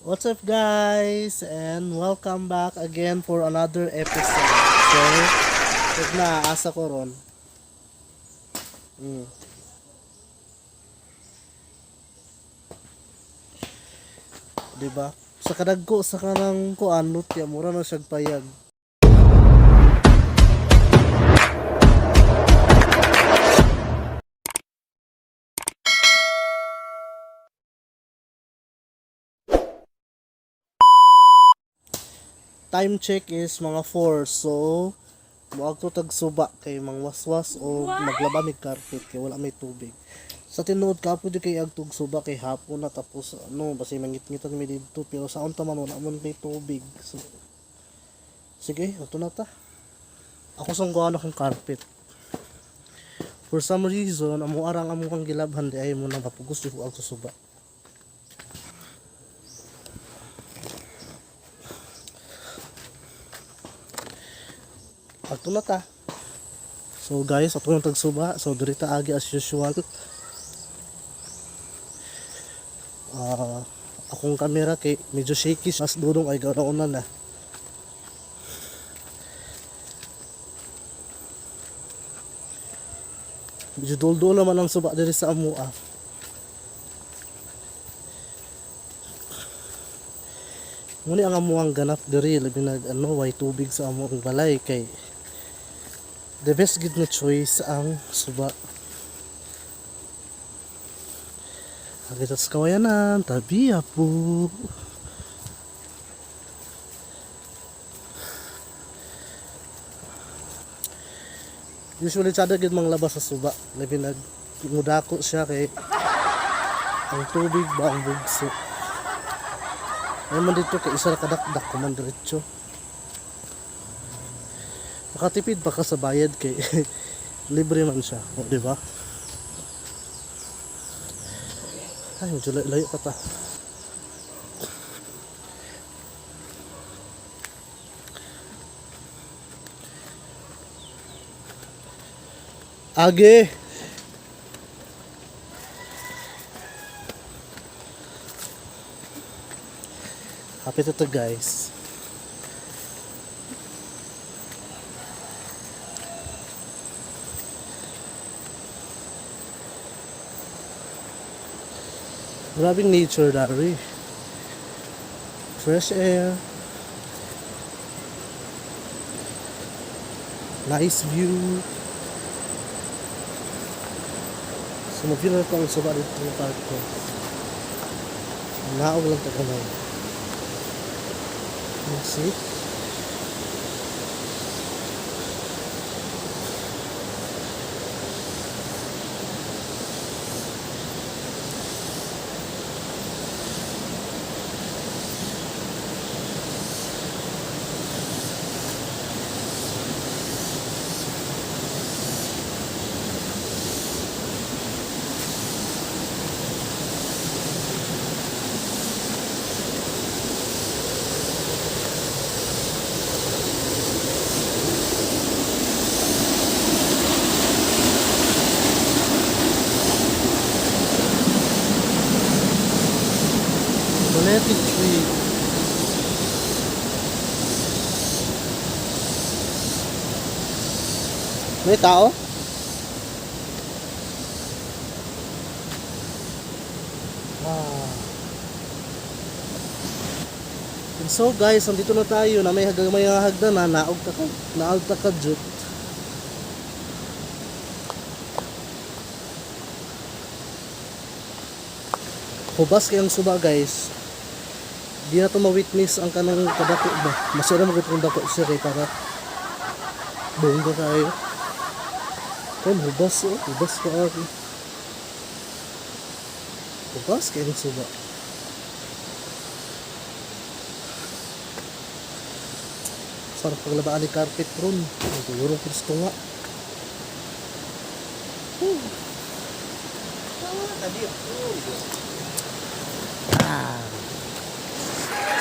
What's up guys and welcome back again for another episode. So, ito na asa ko ron. Mm. Diba? Sa kadagko sa kanang kuan lutya mura na siyang payag. Time check is mga 4. So, muag to tag suba kay mangwaswas o maglaba mig carpet kay wala may tubig. Sa tinuod ka pwede kay agtug suba kay hapon na tapos basi mangit-ngitan mi didto pero sa unta man wala man may tubig. So, sige, ato na ta. Ako sang gawa na kong carpet. For some reason, amo arang amo kang gilabhan di ay mo nang mapugos di ko ang susuba. Ato na ta. So guys, ato yung tagsuba. So dirita agi as usual. Akong camera kay medyo shaky mas dudong ay gawron na. Medyo dul-dul naman ang suba diri sa amua. Muni ang amuang ganap diri labi na way tubig sa amuang balay kay the best gid na choice ang suba. Agad sa kawayanan, tabi po. Usually sada gid mang labas sa suba, labi nag mudako siya kay ang tubig ba ang bugso. Ay man dito kay isa ra kadakdak ko man diretso. Makatipid pa ka sa bayad kay libre man siya, o di ba? Ay, medyo layo pa ta. Age! Happy to guys. Grabing nature dari. Fresh air. Nice view. Sumabila ko ang suba dito ng park ko. Naog lang tagamay. See? Let it be. May tao? And so guys, nandito na tayo na may hagdan na naog ta ka jut. Hubas kayang suba guys. Di na to ma-witness ang kanang kadako ba. Masira mo kung dako siya kay para bongga kayo. Kan hubas hubas ka ako. Hubas kayang suba. Sarap paglabaan ni carpet ron. Siguro gusto nga.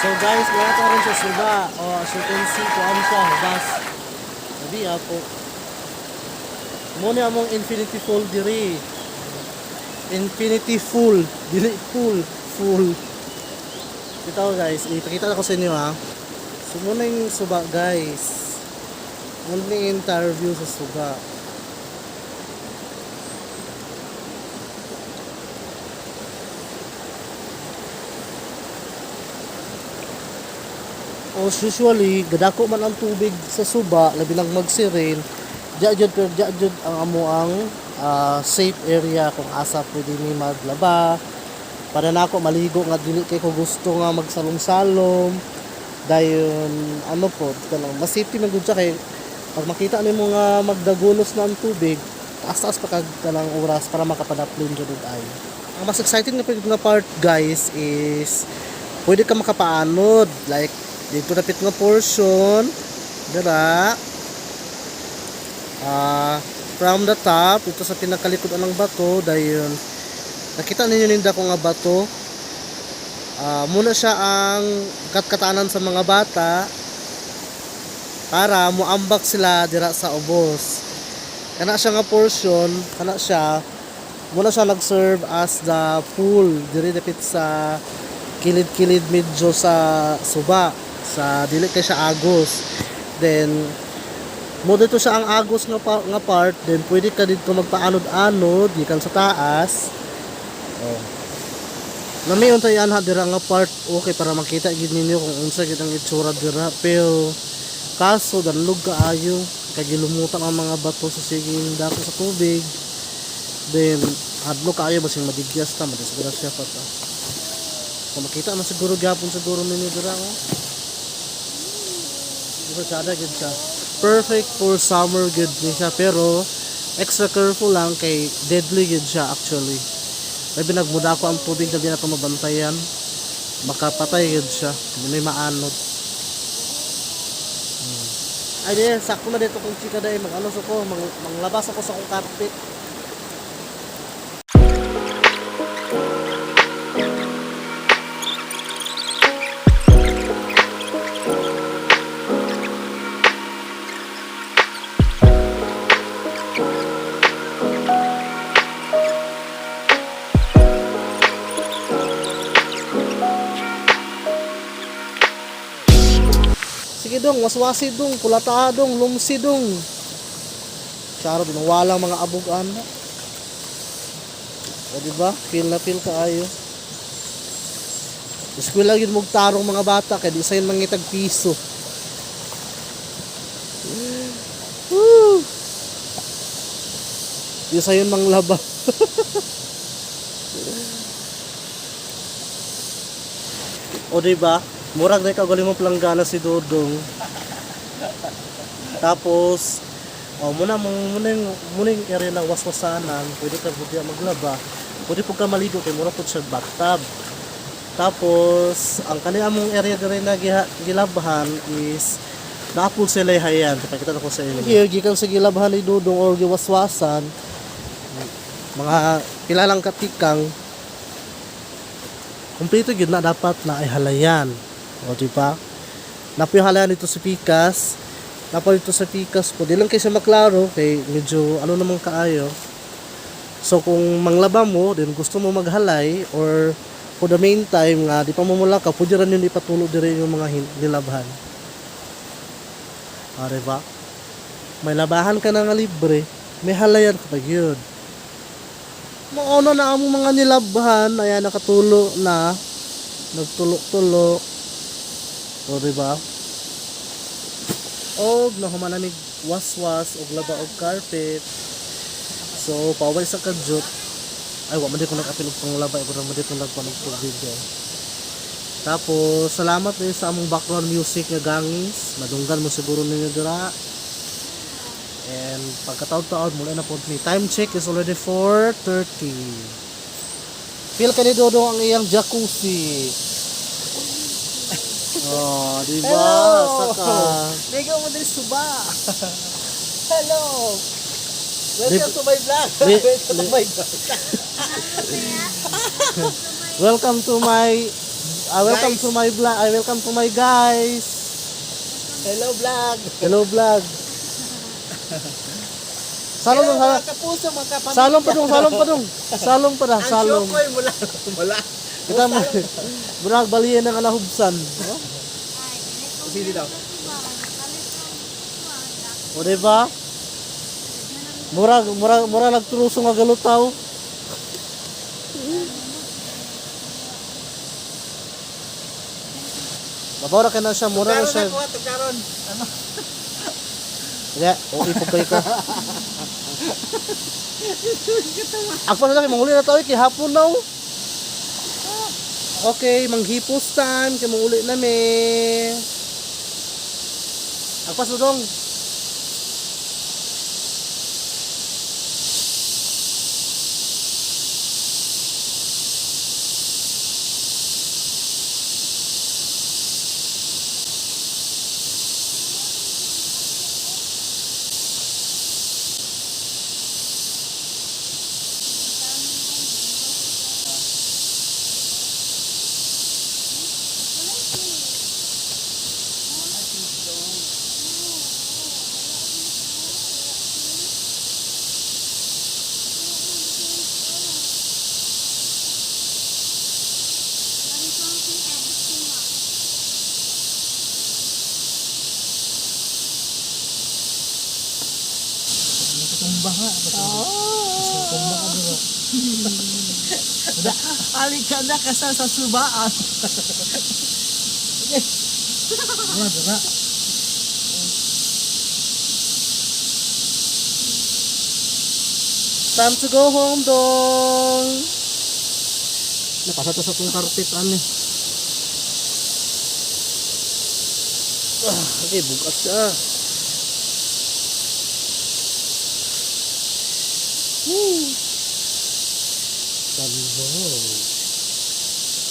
So guys, mayroon rin siya suba. As you can see, kung siya, hubas. Sabi ako. Muna among infinity full diri. Infinity full. Dili full. Full. Ito guys, ipakita ko sa inyo ha. So muna yung suba guys. Muna yung interview sa suba. O usually, gadako man ang tubig sa suba, labi lang magsirin. Diya jud ang amo ang safe area kung asa pwede ni maglaba. Para na ako maligo nga dili kay ko gusto nga magsalom-salom. Dayon ano po, kanang mas safety man gud siya kay pag makita nimo nga magdagunos na ang tubig, taas-taas pa kag kanang oras para makapadaplin jud og ay. Ang mas exciting nga part guys is pwede ka makapaanod like dito napit nga portion dira from the top ito sa pinakalikod ng bato dayon nakita ninyo ninda ko nga bato muna siya ang katkatanan sa mga bata para muambak sila dira sa ubos kana siya nga portion kana siya muna siya nag-serve as the pool diri dapit sa kilid-kilid medyo sa suba sa dili kay siya agos then mo dito siya ang agos nga part then pwede ka dito magpaanod-anod gikan sa taas nami untay anha dira nga part okay para makita gid ninyo kung unsa gid ang itsura dira pero kaso danlog kaayo kay gilumutan ang mga bato sa siging dako sa tubig then hadlo kaayo basing madigyas ta madisgrasya pa ta kung makita man siguro gyapon siguro ninyo dira Sada good siya. Perfect for summer good din siya pero extra careful lang kay deadly good siya actually. May nagmuda ko ang tubig na di na ito mabantayan. Makapatay good siya. May maanod. Ay di, sakto na dito kung chika dahil mag-ano ko, manglabas ako sa akong carpet. Sige dong, waswasi dong, kulata dong, lumsi dong. Charo din, walang mga abugan. O diba? Feel na feel kaayo. Eskwela yun magtarong mga bata, kaya di sa'yo mangitag piso. Di sa'yo manglaba. O diba? Murag na ikaw galing mo planggana si Dodong. Tapos muna yung area na waswasanan, pwede ka pwede maglaba. Pwede po ka maligo kay mura po siya bathtub. Tapos ang kanila mong area dire na gilabhan is naapol sila hayan. Pakita ko sa inyo. Here gikan sa gilabhan ni Dodong or giwaswasan mga kilalang katikang kumpleto gyud na dapat na ay halayan. O diba? Napihalayan ito sa pikas. Napal ito sa pikas po. Di lang kayo siya maklaro. Kay medyo ano namang kaayo. So kung manglaba mo, then gusto mo maghalay or for the meantime nga, di pa mo mula ka, pwede rin yun ipatulog din yung mga nilabhan. O diba? May labahan ka na nga libre. May halayan ka pa yun. Mauna na ang mga nilabhan. Ayan, nakatulo na. Nagtulok-tulok. O diba? Og nahumanamig waswas og laba og carpet. So paway sa kadyot. Ay wa man di ko nag-apil og panglaba, ay man di ko nagpanog video. Tapos salamat din sa among background music nga gangis. Madunggan mo siguro ninyo dira. And pagkataod-taod mula na po ni time check is already 4:30. Feel ka ni Dodong ang iyang jacuzzi. Oh, di ba? Saka. Ligaw mo din suba. Hello. Welcome to my vlog. Welcome to my vlog. Welcome to my vlog. Welcome to my guys. Hello vlog. Hello vlog. Salom mga kapuso, mga kapamilya. Salom pa dong. Salom pa da. Ang Salom. Shokoy mula Kita mo. Murag baliyan ng alahubsan. Pili daw. O diba? Murag nagtruso nga galutaw. Babawra ka na siya, mura na siya. Tugkaron. Ano? Kaya, o ipagkay ka. Ako na lang, manghuli na tayo, kay hapon na. Okay, manghipos time, kay manghuli na me. Agpas na dong. Tumba nga. Tumba ka diba? Alik ka na kasi sa subaan. Wala, dara. Time to go home, dong. Napasata sa itong carpet, ani. Okay, bugat siya. Talbo.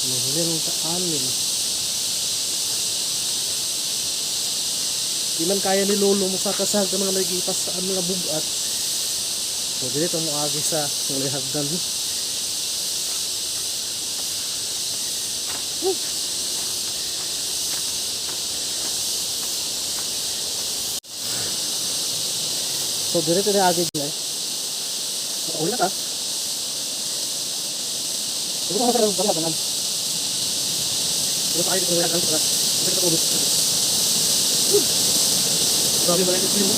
Mahuli ng kaanin. Di man kaya ni Lolo mo sa kasag ng mga nagipas sa mga bugat. So, dito mo agi sa mulay hagdan. So, dito na agi dyan eh. Uwi na ka. Ito ko masarap ng pagkabanan. Ito pa kayo dito ng hagdan. Ito ko ubus. Grabe ba ito mo?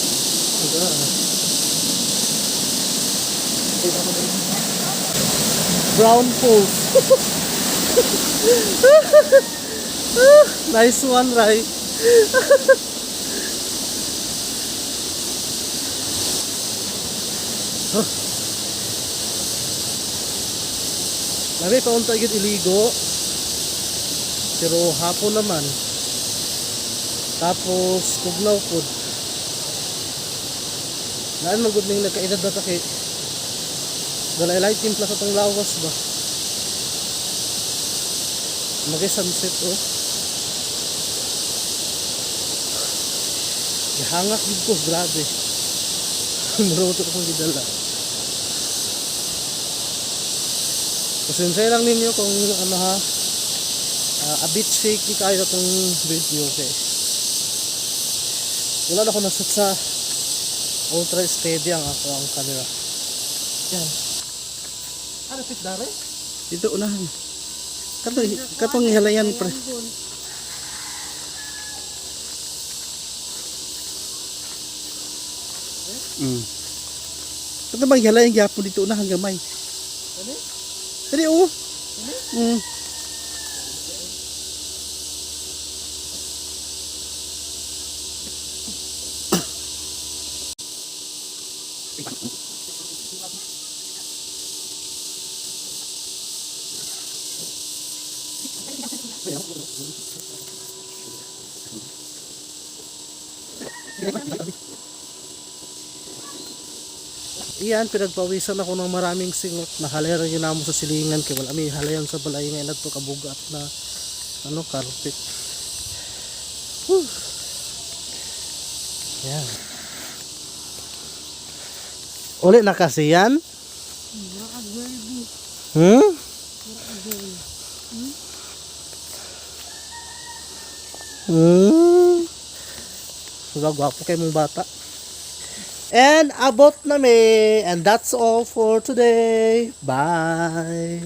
Brown pulse. Nice one, Rai. Labi pa unta gid iligo. Pero hapon naman. Tapos tugnaw pud. Naan man gud ning nagkaedad data kay galay timpla sa tong lawas ba. Magay sunset oh. Gihangak gid ko grabe. Maruto ko gidala. Pasensya lang ninyo kung ano ha. A bit shaky kayo itong video okay. Wala na ako nasat sa ultra steady ang ako ang camera. Yan. Ano fit dare? Dito unahan. Katong halayan pre. Kato bang halayan gyapon dito unahan gamay. Ano? Dali oh. Iyan, pinagpawisan ako ng maraming singot. Nahalayan yun namo sa silingan kay wala may halayan sa balay nga na to kabugat na ano carpet. Whew. Yan. Uli na kasi yan? Hmm? Gwapo kay mong bata. And abot na me. And that's all for today. Bye.